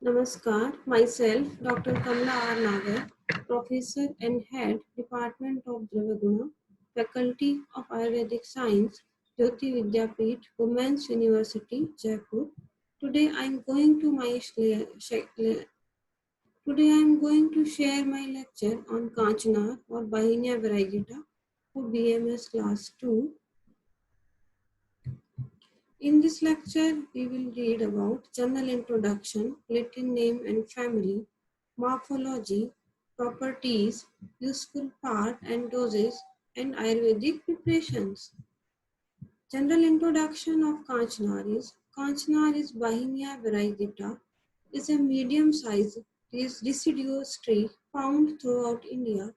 Namaskar, myself Dr. Kamla R. Nagar, Professor and Head, Department of Dravaguna, Faculty of Ayurvedic Science, Jyoti Vidyapeeth, Women's University, Jaipur. Today I am going to Today I am going to share my lecture on Kanchnar or Bahinia variegata for BMS Class 2. In this lecture, we will read about general introduction, Latin name and family, morphology, properties, useful part and doses, and Ayurvedic preparations. General introduction of Kanchnar is Bahinia variegata, is a medium-sized deciduous tree found throughout India.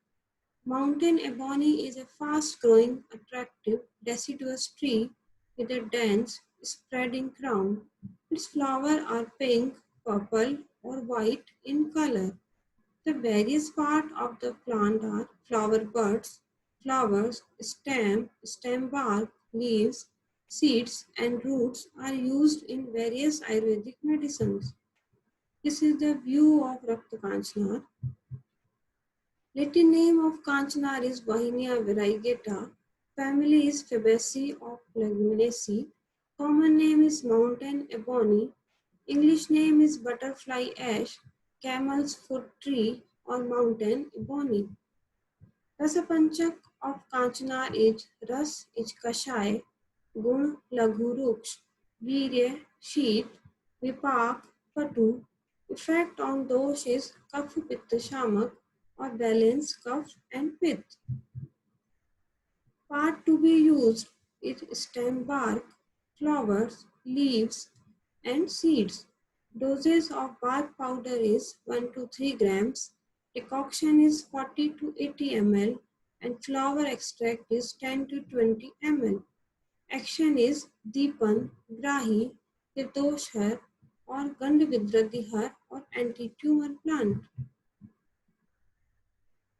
Mountain ebony is a fast-growing, attractive, deciduous tree with a dense, spreading crown. Its flowers are pink, purple, or white in color. The various parts of the plant are flower buds, flowers, stem bark, leaves, seeds, and roots are used in various Ayurvedic medicines. This is the view of Rakta Kanchnar. Latin name of Kanchnar is Bahinia variegata. Family is Fabaceae of Leguminosae. Common name is mountain ebony. English name is butterfly ash, camel's foot tree or mountain ebony. Rasapanchak of Kanchnar is Ras is Kashai, Gun Laghu Ruksh, Virya Sheet, Vipak Patu. Effect on dosh is Kapha Pitta Shamak or balance cough and pith. Part to be used is stem bark, flowers, leaves and seeds. Dosage of bark powder is 1 to 3 grams. Decoction is 40 to 80 ml and flower extract is 10 to 20 ml. Action is Deepan, Grahi, Tirdoshhar or Gandvidradihar or anti-tumor plant.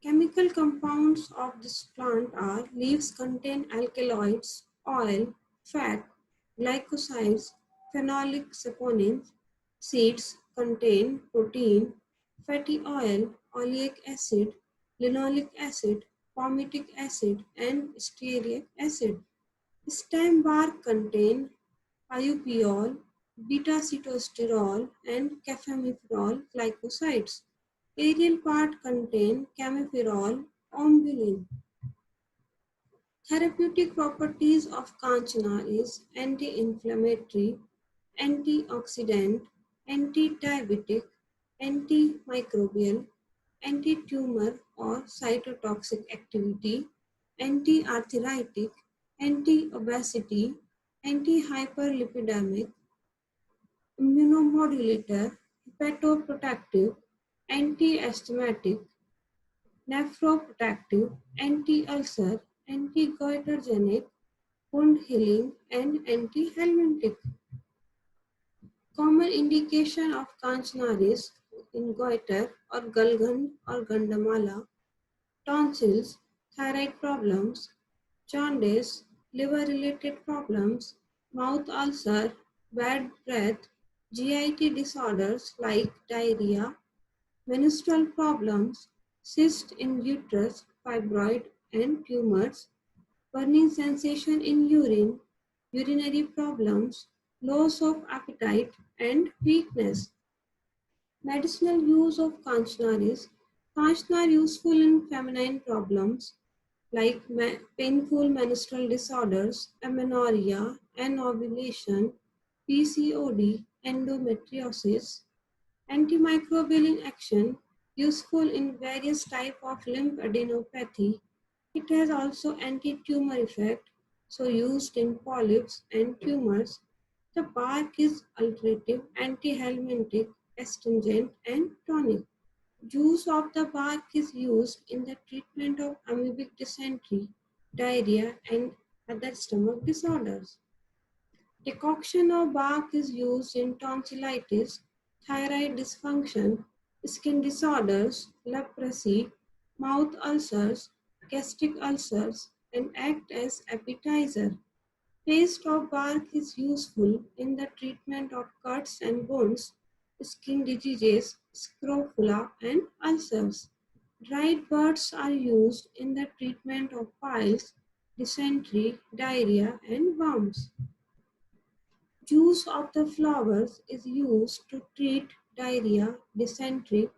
Chemical compounds of this plant are leaves contain alkaloids, oil, fat, glycosides, phenolic saponins, seeds contain protein, fatty oil, oleic acid, linoleic acid, palmitic acid, and stearic acid. Stem bark contain IUPAOL, beta-sitosterol, and cafemeferol glycosides. Aerial part contain camphorol, umbulin. Therapeutic properties of Kanchana is anti-inflammatory, antioxidant, anti-diabetic, antimicrobial, anti-tumor or cytotoxic activity, anti-arthritic, anti-obesity, anti-hyperlipidemic, immunomodulator, hepatoprotective, anti-asthmatic, nephroprotective, anti-ulcer, anti-goitrogenic, wound healing, and anti-helmintic. Common indication of Kanchana is in goiter or Galgand or Gandamala, tonsils, thyroid problems, jaundice, liver-related problems, mouth ulcer, bad breath, GIT disorders like diarrhea, menstrual problems, cyst in uterus, fibroid and tumors, burning sensation in urine, urinary problems, loss of appetite and weakness. Medicinal use of Kanchnar is Kanchnar useful in feminine problems like painful menstrual disorders, amenorrhea, anovulation, PCOD, endometriosis, antimicrobial in action, useful in various types of lymphadenopathy. It has also anti-tumor effect, so used in polyps and tumors. The bark is alterative, anti-helmintic, astringent, and tonic. Juice of the bark is used in the treatment of amoebic dysentery, diarrhea, and other stomach disorders. Decoction of bark is used in tonsillitis, thyroid dysfunction, skin disorders, leprosy, mouth ulcers, gastric ulcers, and act as appetizer. Paste of bark is useful in the treatment of cuts and wounds, skin diseases, scrofula, and ulcers. Dried birds are used in the treatment of piles, dysentery, diarrhea, and worms. Juice of the flowers is used to treat diarrhea, dysentery,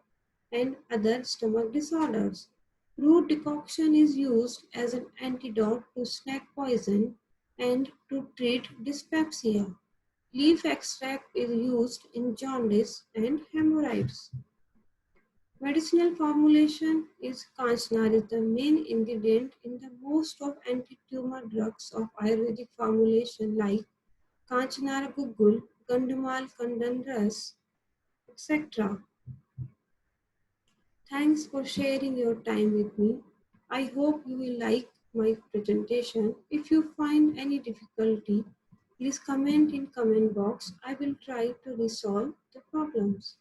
and other stomach disorders. Root decoction is used as an antidote to snake poison and to treat dyspepsia. Leaf extract is used in jaundice and hemorrhoids. Medicinal formulation is Kanchnar is the main ingredient in the most of anti-tumor drugs of Ayurvedic formulation like Kanchnar Gugul, Gandamal Kandanras, etc. Thanks for sharing your time with me. I hope you will like my presentation. If you find any difficulty, please comment in comment box. I will try to resolve the problems.